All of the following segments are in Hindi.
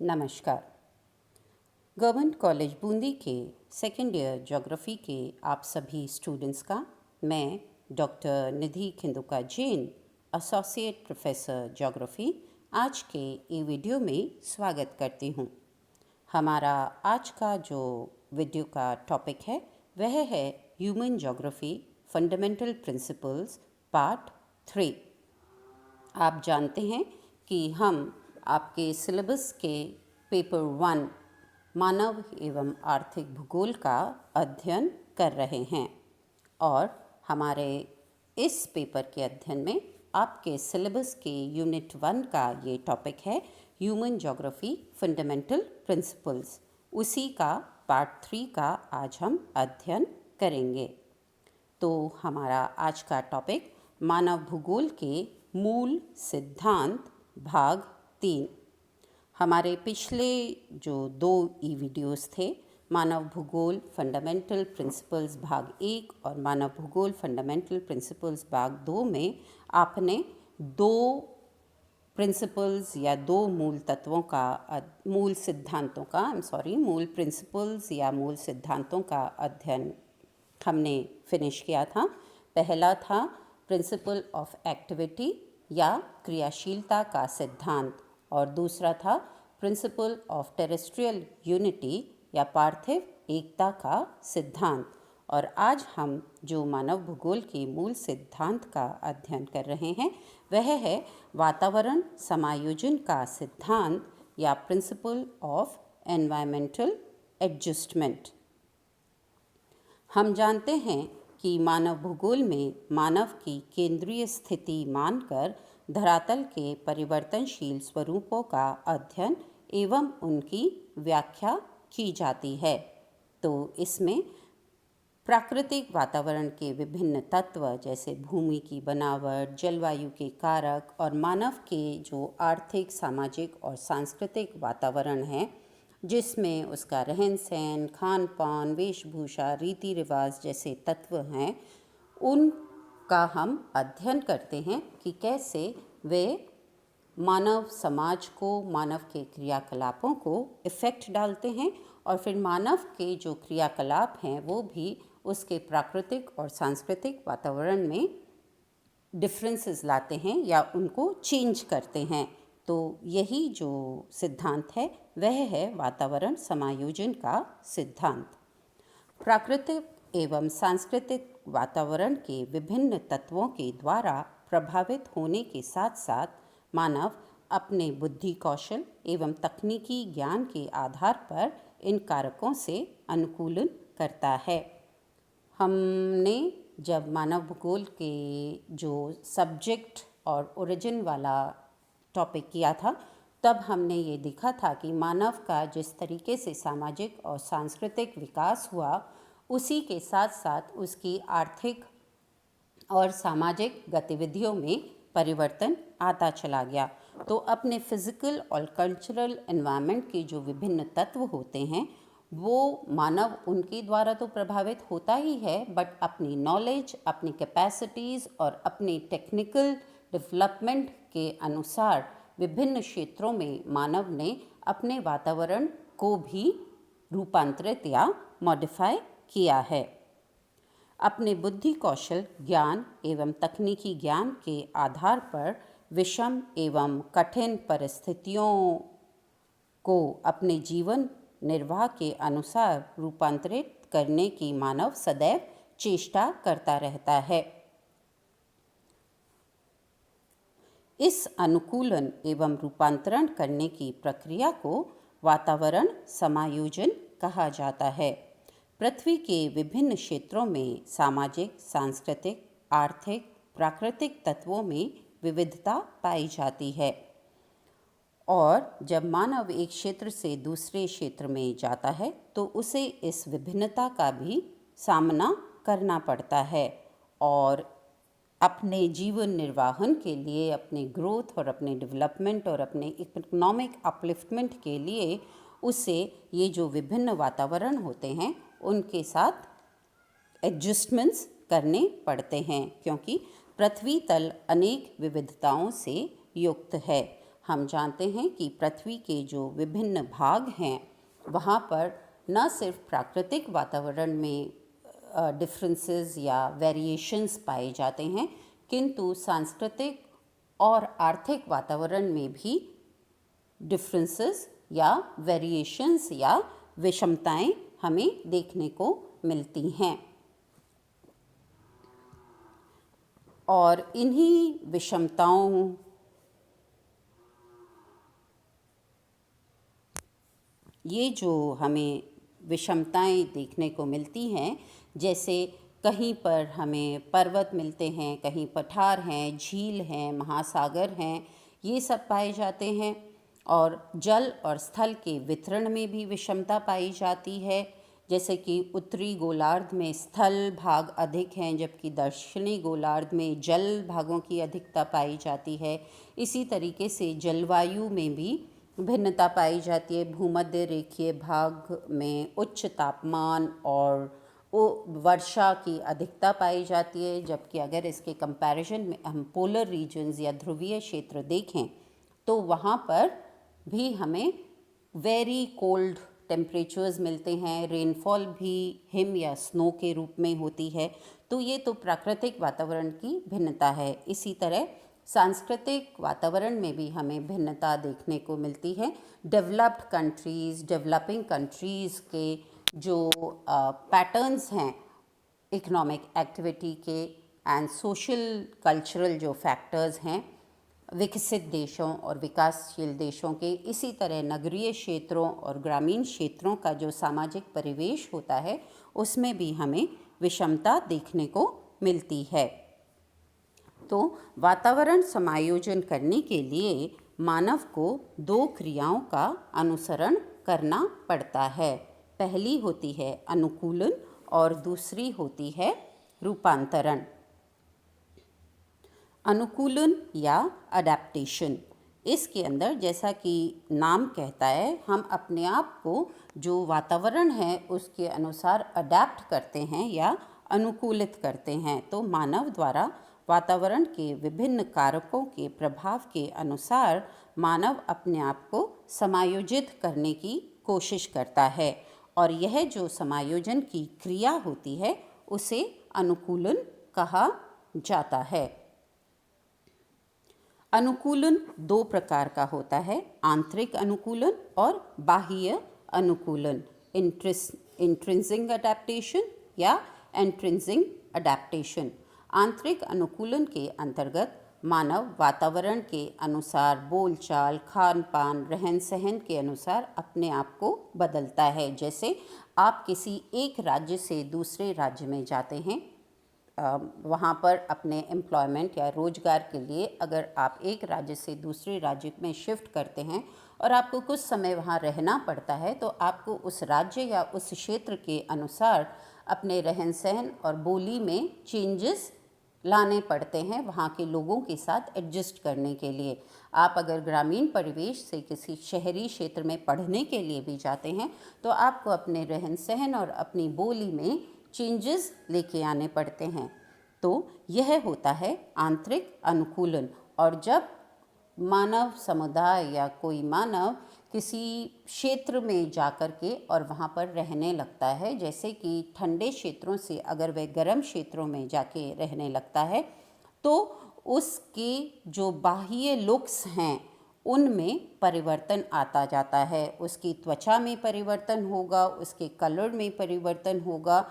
नमस्कार। गवर्नमेंट कॉलेज बूंदी के सेकेंड ईयर ज्योग्राफी के आप सभी स्टूडेंट्स का मैं डॉक्टर निधि खिंदुका जैन, एसोसिएट प्रोफेसर ज्योग्राफी, आज के ई वीडियो में स्वागत करती हूँ। हमारा आज का जो वीडियो का टॉपिक है वह है human geography fundamental principles part 3। आप जानते हैं कि हम आपके सिलेबस के पेपर 1 मानव एवं आर्थिक भूगोल का अध्ययन कर रहे हैं और हमारे इस पेपर के अध्ययन में आपके सिलेबस के यूनिट 1 का ये टॉपिक है ह्यूमन ज्योग्राफी फंडामेंटल प्रिंसिपल्स। उसी का पार्ट 3 का आज हम अध्ययन करेंगे। तो हमारा आज का टॉपिक मानव भूगोल के मूल सिद्धांत भाग 3। हमारे पिछले जो 2 ई वीडियोस थे, मानव भूगोल फंडामेंटल प्रिंसिपल्स भाग 1 और मानव भूगोल फंडामेंटल प्रिंसिपल्स भाग 2 में आपने 2 प्रिंसिपल्स या 2 मूल तत्वों का मूल प्रिंसिपल्स या मूल सिद्धांतों का अध्ययन हमने फिनिश किया था। पहला था प्रिंसिपल ऑफ एक्टिविटी या क्रियाशीलता का सिद्धांत और दूसरा था प्रिंसिपल ऑफ टेरेस्ट्रियल यूनिटी या पार्थिव एकता का सिद्धांत। और आज हम जो मानव भूगोल के मूल सिद्धांत का अध्ययन कर रहे हैं वह है वातावरण समायोजन का सिद्धांत या प्रिंसिपल ऑफ एनवायरमेंटल एडजस्टमेंट। हम जानते हैं कि मानव भूगोल में मानव की केंद्रीय स्थिति मानकर धरातल के परिवर्तनशील स्वरूपों का अध्ययन एवं उनकी व्याख्या की जाती है। तो इसमें प्राकृतिक वातावरण के विभिन्न तत्व जैसे भूमि की बनावट, जलवायु के कारक और मानव के जो आर्थिक, सामाजिक और सांस्कृतिक वातावरण है जिसमें उसका रहन सहन, खान पान, वेशभूषा, रीति रिवाज जैसे तत्व हैं, उनका हम अध्ययन करते हैं कि कैसे वे मानव समाज को, मानव के क्रियाकलापों को इफ़ेक्ट डालते हैं और फिर मानव के जो क्रियाकलाप हैं वो भी उसके प्राकृतिक और सांस्कृतिक वातावरण में डिफरेंसेस लाते हैं या उनको चेंज करते हैं। तो यही जो सिद्धांत है वह है वातावरण समायोजन का सिद्धांत। प्राकृतिक एवं सांस्कृतिक वातावरण के विभिन्न तत्वों के द्वारा प्रभावित होने के साथ साथ मानव अपने बुद्धि कौशल एवं तकनीकी ज्ञान के आधार पर इन कारकों से अनुकूलन करता है। हमने जब मानव भूगोल के जो सब्जेक्ट और ओरिजिन वाला टॉपिक किया था तब हमने ये देखा था कि मानव का जिस तरीके से सामाजिक और सांस्कृतिक विकास हुआ उसी के साथ साथ उसकी आर्थिक और सामाजिक गतिविधियों में परिवर्तन आता चला गया। तो अपने फिजिकल और कल्चरल एनवायरनमेंट के जो विभिन्न तत्व होते हैं वो मानव उनके द्वारा तो प्रभावित होता ही है, बट अपनी नॉलेज, अपनी कैपेसिटीज़ और अपनी टेक्निकल डेवलपमेंट के अनुसार विभिन्न क्षेत्रों में मानव ने अपने वातावरण को भी रूपांतरित या मॉडिफाई किया है। अपने बुद्धि कौशल, ज्ञान एवं तकनीकी ज्ञान के आधार पर विषम एवं कठिन परिस्थितियों को अपने जीवन निर्वाह के अनुसार रूपांतरित करने की मानव सदैव चेष्टा करता रहता है। इस अनुकूलन एवं रूपांतरण करने की प्रक्रिया को वातावरण समायोजन कहा जाता है। पृथ्वी के विभिन्न क्षेत्रों में सामाजिक, सांस्कृतिक, आर्थिक, प्राकृतिक तत्वों में विविधता पाई जाती है और जब मानव एक क्षेत्र से दूसरे क्षेत्र में जाता है तो उसे इस विभिन्नता का भी सामना करना पड़ता है और अपने जीवन निर्वाहन के लिए, अपने ग्रोथ और अपने डेवलपमेंट और अपने इकोनॉमिक अपलिफ्टमेंट के लिए उसे ये जो विभिन्न वातावरण होते हैं उनके साथ एडजस्टमेंट्स करने पड़ते हैं, क्योंकि पृथ्वी तल अनेक विविधताओं से युक्त है। हम जानते हैं कि पृथ्वी के जो विभिन्न भाग हैं वहाँ पर न सिर्फ प्राकृतिक वातावरण में डिफरेंसेस या वेरिएशंस पाए जाते हैं, किंतु सांस्कृतिक और आर्थिक वातावरण में भी डिफरेंसेस या वेरिएशंस या विषमताएं हमें देखने को मिलती हैं। और इन्हीं विषमताओं ये जो हमें विषमताएं देखने को मिलती हैं, जैसे कहीं पर हमें पर्वत मिलते हैं, कहीं पठार हैं, झील हैं, महासागर हैं, ये सब पाए जाते हैं। और जल और स्थल के वितरण में भी विषमता पाई जाती है, जैसे कि उत्तरी गोलार्ध में स्थल भाग अधिक हैं जबकि दक्षिणी गोलार्ध में जल भागों की अधिकता पाई जाती है। इसी तरीके से जलवायु में भी भिन्नता पाई जाती है। भूमध्य रेखीय भाग में उच्च तापमान और वर्षा की अधिकता पाई जाती है, जबकि अगर इसके कंपैरिजन में हम पोलर रीजन्स या ध्रुवीय क्षेत्र देखें तो वहाँ पर भी हमें वेरी कोल्ड टेम्परेचर्स मिलते हैं। रेनफॉल भी हिम या स्नो के रूप में होती है। तो ये तो प्राकृतिक वातावरण की भिन्नता है। इसी तरह सांस्कृतिक वातावरण में भी हमें भिन्नता देखने को मिलती है। डेवलप्ड कंट्रीज़, डेवलपिंग कंट्रीज़ के जो पैटर्न्स हैं इकोनॉमिक एक्टिविटी के एंड सोशल कल्चरल जो फैक्टर्स हैं विकसित देशों और विकासशील देशों के, इसी तरह नगरीय क्षेत्रों और ग्रामीण क्षेत्रों का जो सामाजिक परिवेश होता है उसमें भी हमें विषमता देखने को मिलती है। तो वातावरण समायोजन करने के लिए मानव को 2 क्रियाओं का अनुसरण करना पड़ता है। पहली होती है अनुकूलन और दूसरी होती है रूपांतरण। अनुकूलन या अडेप्टेशन, इसके अंदर जैसा कि नाम कहता है हम अपने आप को जो वातावरण है उसके अनुसार अडेप्ट करते हैं या अनुकूलित करते हैं। तो मानव द्वारा वातावरण के विभिन्न कारकों के प्रभाव के अनुसार मानव अपने आप को समायोजित करने की कोशिश करता है और यह जो समायोजन की क्रिया होती है उसे अनुकूलन कहा जाता है। अनुकूलन 2 प्रकार का होता है, आंतरिक अनुकूलन और बाह्य अनुकूलन, इंट्रिंसिक अडेप्टेशन या एंट्रिंसिक अडेप्टेशन। आंतरिक अनुकूलन के अंतर्गत मानव वातावरण के अनुसार बोलचाल, खान पान, रहन सहन के अनुसार अपने आप को बदलता है। जैसे आप किसी एक राज्य से दूसरे राज्य में जाते हैं, वहाँ पर अपने एम्प्लॉयमेंट या रोज़गार के लिए अगर आप एक राज्य से दूसरे राज्य में शिफ्ट करते हैं और आपको कुछ समय वहाँ रहना पड़ता है, तो आपको उस राज्य या उस क्षेत्र के अनुसार अपने रहन सहन और बोली में चेंजेस लाने पड़ते हैं वहाँ के लोगों के साथ एडजस्ट करने के लिए। आप अगर ग्रामीण परिवेश से किसी शहरी क्षेत्र में पढ़ने के लिए भी जाते हैं तो आपको अपने रहन सहन और अपनी बोली में चेंजेस लेके आने पड़ते हैं। तो यह होता है आंतरिक अनुकूलन। और जब मानव समुदाय या कोई मानव किसी क्षेत्र में जाकर के और वहाँ पर रहने लगता है, जैसे कि ठंडे क्षेत्रों से अगर वह गर्म क्षेत्रों में जाके रहने लगता है, तो उसके जो बाह्य लुक्स हैं उनमें परिवर्तन आता जाता है। उसकी त्वचा में परिवर्तन होगा, उसके कलर में परिवर्तन होगा।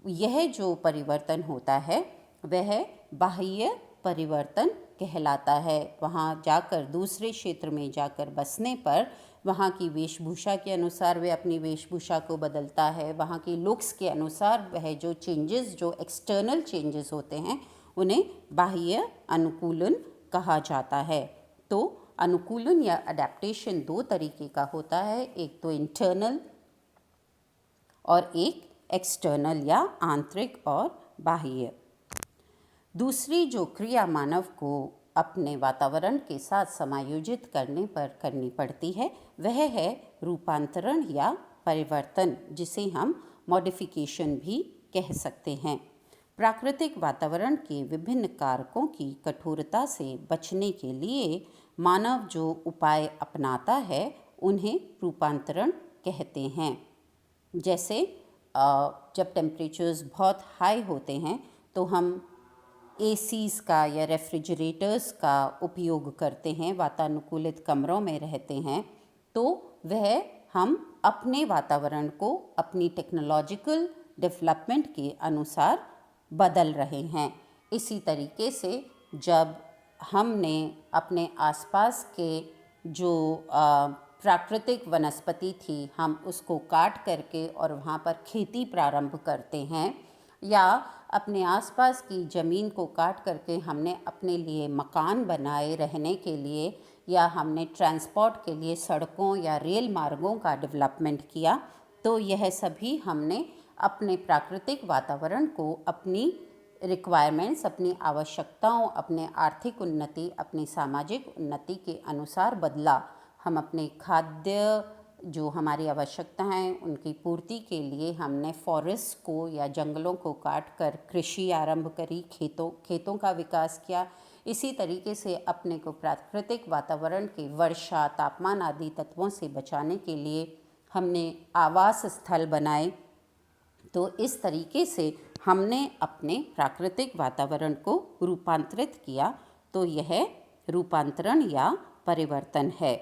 यह जो परिवर्तन होता है वह बाह्य परिवर्तन कहलाता है। वहाँ जाकर दूसरे क्षेत्र में जाकर बसने पर वहाँ की वेशभूषा के अनुसार वह अपनी वेशभूषा को बदलता है। वहाँ की लुक्स के अनुसार वह जो चेंजेस, जो एक्सटर्नल चेंजेस होते हैं उन्हें बाह्य अनुकूलन कहा जाता है। तो अनुकूलन या अडेप्टेशन 2 तरीके का होता है, एक तो इंटरनल और एक एक्सटर्नल या आंतरिक और बाह्य। दूसरी जो क्रिया मानव को अपने वातावरण के साथ समायोजित करने पर करनी पड़ती है वह है रूपांतरण या परिवर्तन, जिसे हम मॉडिफिकेशन भी कह सकते हैं। प्राकृतिक वातावरण के विभिन्न कारकों की कठोरता से बचने के लिए मानव जो उपाय अपनाता है उन्हें रूपांतरण कहते हैं। जैसे जब टेम्परेचर्स बहुत हाई होते हैं तो हम एसीज़ का या रेफ्रिजरेटर्स का उपयोग करते हैं, वातानुकूलित कमरों में रहते हैं, तो वह हम अपने वातावरण को अपनी टेक्नोलॉजिकल डेवलपमेंट के अनुसार बदल रहे हैं। इसी तरीके से जब हमने अपने आसपास के जो प्राकृतिक वनस्पति थी हम उसको काट करके और वहाँ पर खेती प्रारंभ करते हैं, या अपने आसपास की ज़मीन को काट करके हमने अपने लिए मकान बनाए रहने के लिए, या हमने ट्रांसपोर्ट के लिए सड़कों या रेल मार्गों का डेवलपमेंट किया, तो यह सभी हमने अपने प्राकृतिक वातावरण को अपनी रिक्वायरमेंट्स, अपनी आवश्यकताओं, अपने आर्थिक उन्नति, अपनी सामाजिक उन्नति के अनुसार बदला। हम अपने खाद्य जो हमारी आवश्यकताएं हैं उनकी पूर्ति के लिए हमने फॉरेस्ट को या जंगलों को काट कर कृषि आरंभ करी, खेतों का विकास किया। इसी तरीके से अपने को प्राकृतिक वातावरण के वर्षा, तापमान आदि तत्वों से बचाने के लिए हमने आवास स्थल बनाए। तो इस तरीके से हमने अपने प्राकृतिक वातावरण को रूपांतरित किया। तो यह रूपांतरण या परिवर्तन है।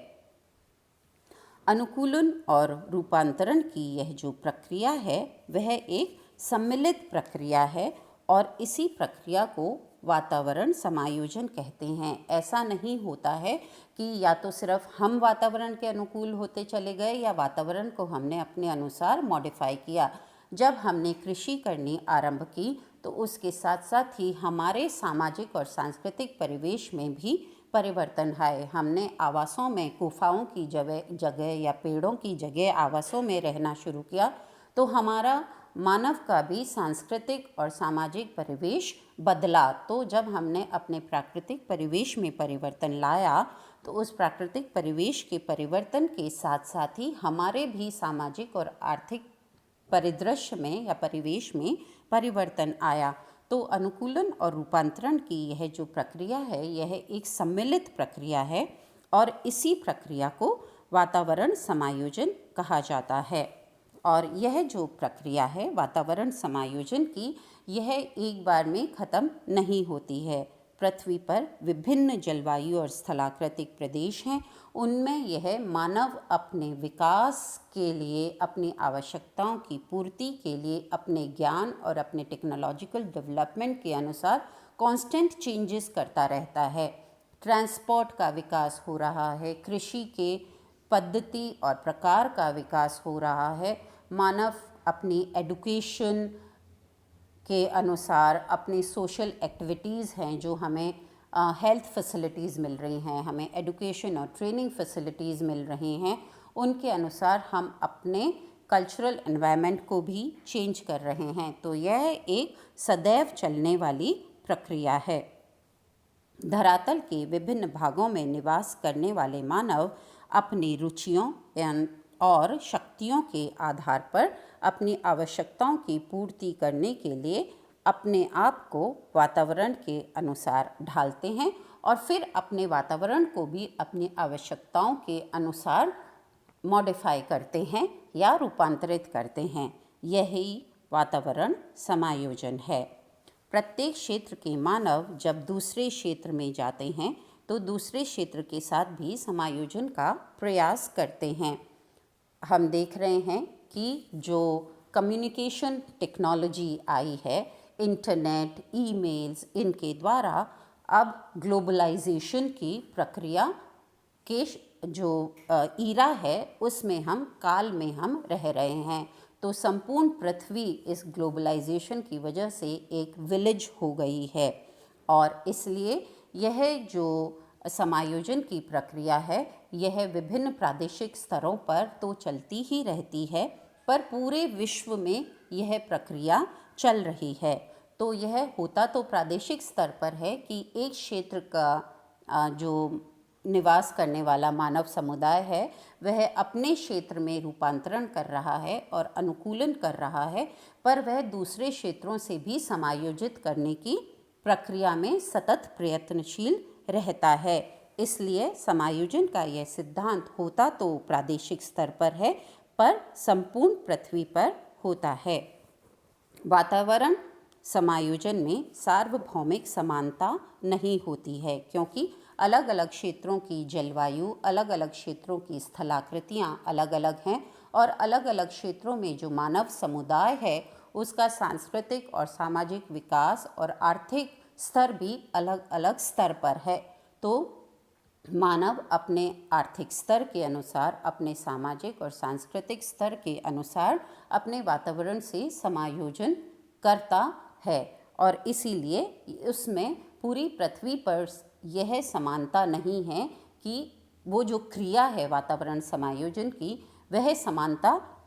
अनुकूलन और रूपांतरण की यह जो प्रक्रिया है वह एक सम्मिलित प्रक्रिया है और इसी प्रक्रिया को वातावरण समायोजन कहते हैं। ऐसा नहीं होता है कि या तो सिर्फ हम वातावरण के अनुकूल होते चले गए या वातावरण को हमने अपने अनुसार मॉडिफाई किया। जब हमने कृषि करनी आरंभ की तो उसके साथ साथ ही हमारे सामाजिक और सांस्कृतिक परिवेश में भी परिवर्तन आए। हमने आवासों में गुफाओं की जगह या पेड़ों की जगह आवासों में रहना शुरू किया, तो हमारा मानव का भी सांस्कृतिक और सामाजिक परिवेश बदला। तो जब हमने अपने प्राकृतिक परिवेश में परिवर्तन लाया तो उस प्राकृतिक परिवेश के परिवर्तन के साथ साथ ही हमारे भी सामाजिक और आर्थिक परिदृश्य में या परिवेश में परिवर्तन आया। तो अनुकूलन और रूपांतरण की यह जो प्रक्रिया है यह एक सम्मिलित प्रक्रिया है और इसी प्रक्रिया को वातावरण समायोजन कहा जाता है। और यह जो प्रक्रिया है वातावरण समायोजन की, यह एक बार में ख़त्म नहीं होती है। पृथ्वी पर विभिन्न जलवायु और स्थलाकृतिक प्रदेश हैं, उनमें यह मानव अपने विकास के लिए, अपनी आवश्यकताओं की पूर्ति के लिए, अपने ज्ञान और अपने टेक्नोलॉजिकल डेवलपमेंट के अनुसार कांस्टेंट चेंजेस करता रहता है। ट्रांसपोर्ट का विकास हो रहा है, कृषि के पद्धति और प्रकार का विकास हो रहा है, मानव अपनी एडुकेशन के अनुसार अपनी सोशल एक्टिविटीज़ हैं जो हमें हेल्थ फैसिलिटीज़ मिल रही हैं, हमें एडुकेशन और ट्रेनिंग फैसिलिटीज़ मिल रही हैं, उनके अनुसार हम अपने कल्चरल एनवायरनमेंट को भी चेंज कर रहे हैं। तो यह एक सदैव चलने वाली प्रक्रिया है। धरातल के विभिन्न भागों में निवास करने वाले मानव अपनी रुचियों और शक्तियों के आधार पर अपनी आवश्यकताओं की पूर्ति करने के लिए अपने आप को वातावरण के अनुसार ढालते हैं और फिर अपने वातावरण को भी अपनी आवश्यकताओं के अनुसार मॉडिफाई करते हैं या रूपांतरित करते हैं। यही वातावरण समायोजन है। प्रत्येक क्षेत्र के मानव जब दूसरे क्षेत्र में जाते हैं तो दूसरे क्षेत्र के साथ भी समायोजन का प्रयास करते हैं। हम देख रहे हैं कि जो कम्युनिकेशन टेक्नोलॉजी आई है, इंटरनेट, ईमेल्स, इनके द्वारा अब ग्लोबलाइजेशन की प्रक्रिया के जो ईरा है उसमें हम काल में हम रह रहे हैं। तो संपूर्ण पृथ्वी इस ग्लोबलाइजेशन की वजह से एक विलेज हो गई है और इसलिए यह जो समायोजन की प्रक्रिया है यह विभिन्न प्रादेशिक स्तरों पर तो चलती ही रहती है, पर पूरे विश्व में यह प्रक्रिया चल रही है। तो यह होता तो प्रादेशिक स्तर पर है कि एक क्षेत्र का जो निवास करने वाला मानव समुदाय है वह अपने क्षेत्र में रूपांतरण कर रहा है और अनुकूलन कर रहा है, पर वह दूसरे क्षेत्रों से भी समायोजित करने की प्रक्रिया में सतत प्रयत्नशील रहता है। इसलिए समायोजन का यह सिद्धांत होता तो प्रादेशिक स्तर पर है, पर संपूर्ण पृथ्वी पर होता है। वातावरण समायोजन में सार्वभौमिक समानता नहीं होती है, क्योंकि अलग अलग क्षेत्रों की जलवायु, अलग अलग क्षेत्रों की स्थलाकृतियाँ अलग अलग हैं और अलग अलग क्षेत्रों में जो मानव समुदाय है उसका सांस्कृतिक और सामाजिक विकास और आर्थिक स्तर भी अलग अलग स्तर पर है। तो मानव अपने आर्थिक स्तर के अनुसार, अपने सामाजिक और सांस्कृतिक स्तर के अनुसार अपने वातावरण से समायोजन करता है और इसीलिए उसमें पूरी पृथ्वी पर यह समानता नहीं है कि वो जो क्रिया है वातावरण समायोजन की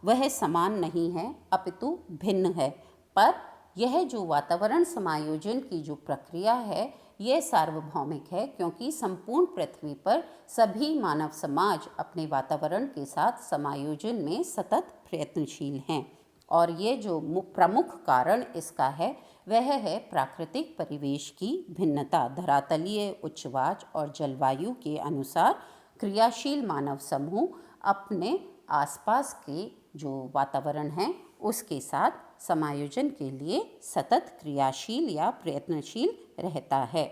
वह समान नहीं है, अपितु भिन्न है। पर यह जो वातावरण समायोजन की जो प्रक्रिया है यह सार्वभौमिक है, क्योंकि संपूर्ण पृथ्वी पर सभी मानव समाज अपने वातावरण के साथ समायोजन में सतत प्रयत्नशील हैं। और ये जो प्रमुख कारण इसका है वह है प्राकृतिक परिवेश की भिन्नता। धरातलीय उच्चवाच और जलवायु के अनुसार क्रियाशील मानव समूह अपने आसपास के जो वातावरण है उसके साथ समायोजन के लिए सतत क्रियाशील या प्रयत्नशील रहता है।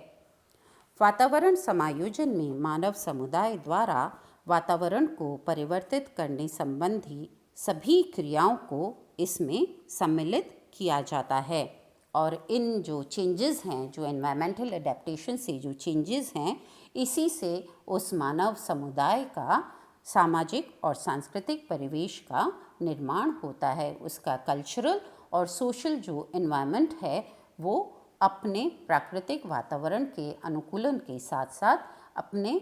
वातावरण समायोजन में मानव समुदाय द्वारा वातावरण को परिवर्तित करने संबंधी सभी क्रियाओं को इसमें सम्मिलित किया जाता है और इन जो चेंजेस हैं, जो एनवायरमेंटल एडेप्टेशन से जो चेंजेस हैं, इसी से उस मानव समुदाय का सामाजिक और सांस्कृतिक परिवेश का निर्माण होता है। उसका कल्चरल और सोशल जो एनवायरनमेंट है वो अपने प्राकृतिक वातावरण के अनुकूलन के साथ साथ अपने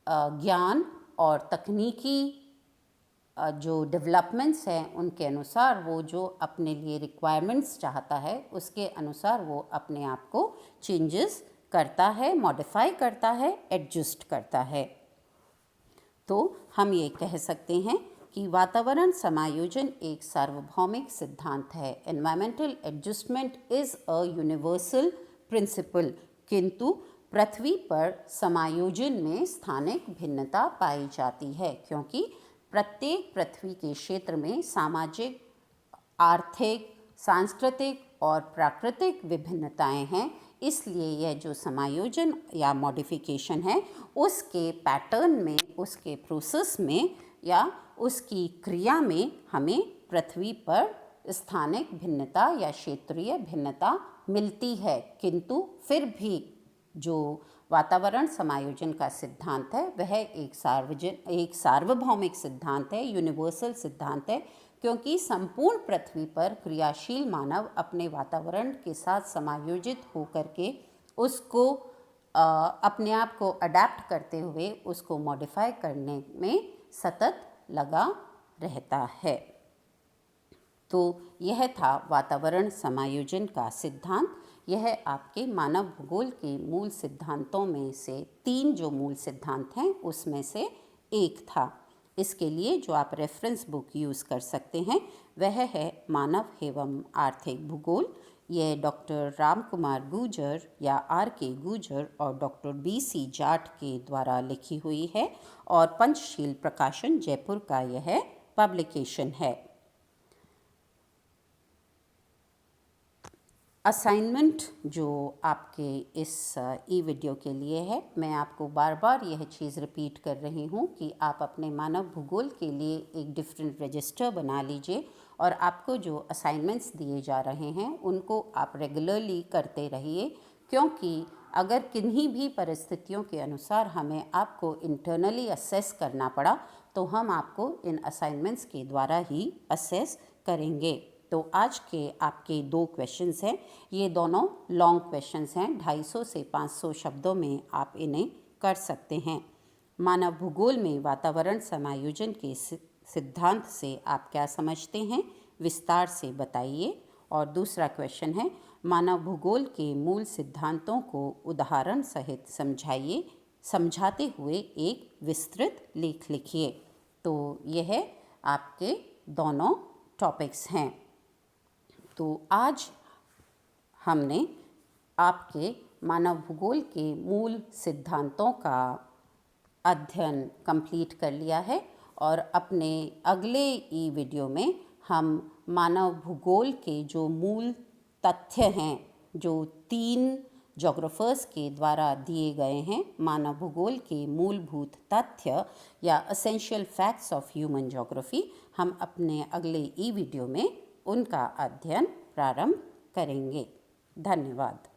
ज्ञान और तकनीकी जो डेवलपमेंट्स हैं उनके अनुसार वो जो अपने लिए रिक्वायरमेंट्स चाहता है उसके अनुसार वो अपने आप को चेंजेस करता है, मॉडिफाई करता है, एडजस्ट करता है। तो हम ये कह सकते हैं कि वातावरण समायोजन एक सार्वभौमिक सिद्धांत है। Environmental adjustment is a universal principle, किंतु पृथ्वी पर समायोजन में स्थानिक भिन्नता पाई जाती है, क्योंकि प्रत्येक पृथ्वी के क्षेत्र में सामाजिक, आर्थिक, सांस्कृतिक और प्राकृतिक विभिन्नताएं हैं। इसलिए यह जो समायोजन या मॉडिफिकेशन है उसके पैटर्न में, उसके प्रोसेस में या उसकी क्रिया में हमें पृथ्वी पर स्थानिक भिन्नता या क्षेत्रीय भिन्नता मिलती है, किंतु फिर भी जो वातावरण समायोजन का सिद्धांत है वह एक सार्वभौमिक सिद्धांत है, यूनिवर्सल सिद्धांत है, क्योंकि संपूर्ण पृथ्वी पर क्रियाशील मानव अपने वातावरण के साथ समायोजित होकर के उसको अपने आप को अडेप्ट करते हुए उसको मॉडिफाई करने में सतत लगा रहता है। तो यह था वातावरण समायोजन का सिद्धांत। यह आपके मानव भूगोल के मूल सिद्धांतों में से 3 जो मूल सिद्धांत हैं उसमें से एक था। इसके लिए जो आप रेफरेंस बुक यूज़ कर सकते हैं वह है मानव एवं आर्थिक भूगोल। यह डॉक्टर राम कुमार गुर्जर या R.K. गुर्जर और डॉक्टर B.C. जाट के द्वारा लिखी हुई है और पंचशील प्रकाशन जयपुर का यह पब्लिकेशन है। असाइनमेंट जो आपके इस ई वीडियो के लिए है, मैं आपको बार बार यह चीज़ रिपीट कर रही हूँ कि आप अपने मानव भूगोल के लिए एक डिफरेंट रजिस्टर बना लीजिए और आपको जो असाइनमेंट्स दिए जा रहे हैं उनको आप रेगुलरली करते रहिए, क्योंकि अगर किन्हीं भी परिस्थितियों के अनुसार हमें आपको इंटरनली असेस करना पड़ा तो हम आपको इन असाइनमेंट्स के द्वारा ही असेस करेंगे। तो आज के आपके 2 क्वेश्चंस हैं, ये दोनों लॉन्ग क्वेश्चंस हैं, 250 से 500 शब्दों में आप इन्हें कर सकते हैं। मानव भूगोल में वातावरण समायोजन के सिद्धांत से आप क्या समझते हैं, विस्तार से बताइए। और दूसरा क्वेश्चन है, मानव भूगोल के मूल सिद्धांतों को उदाहरण सहित समझाइए। समझाते हुए एक विस्तृत लेख लिखिए। तो यह आपके दोनों टॉपिक्स हैं। तो आज हमने आपके मानव भूगोल के मूल सिद्धांतों का अध्ययन कंप्लीट कर लिया है और अपने अगले ई वीडियो में हम मानव भूगोल के जो मूल तथ्य हैं, जो 3 जोग्राफर्स के द्वारा दिए गए हैं, मानव भूगोल के मूलभूत तथ्य या essential facts of human geography, हम अपने अगले ई वीडियो में उनका अध्ययन प्रारंभ करेंगे। धन्यवाद।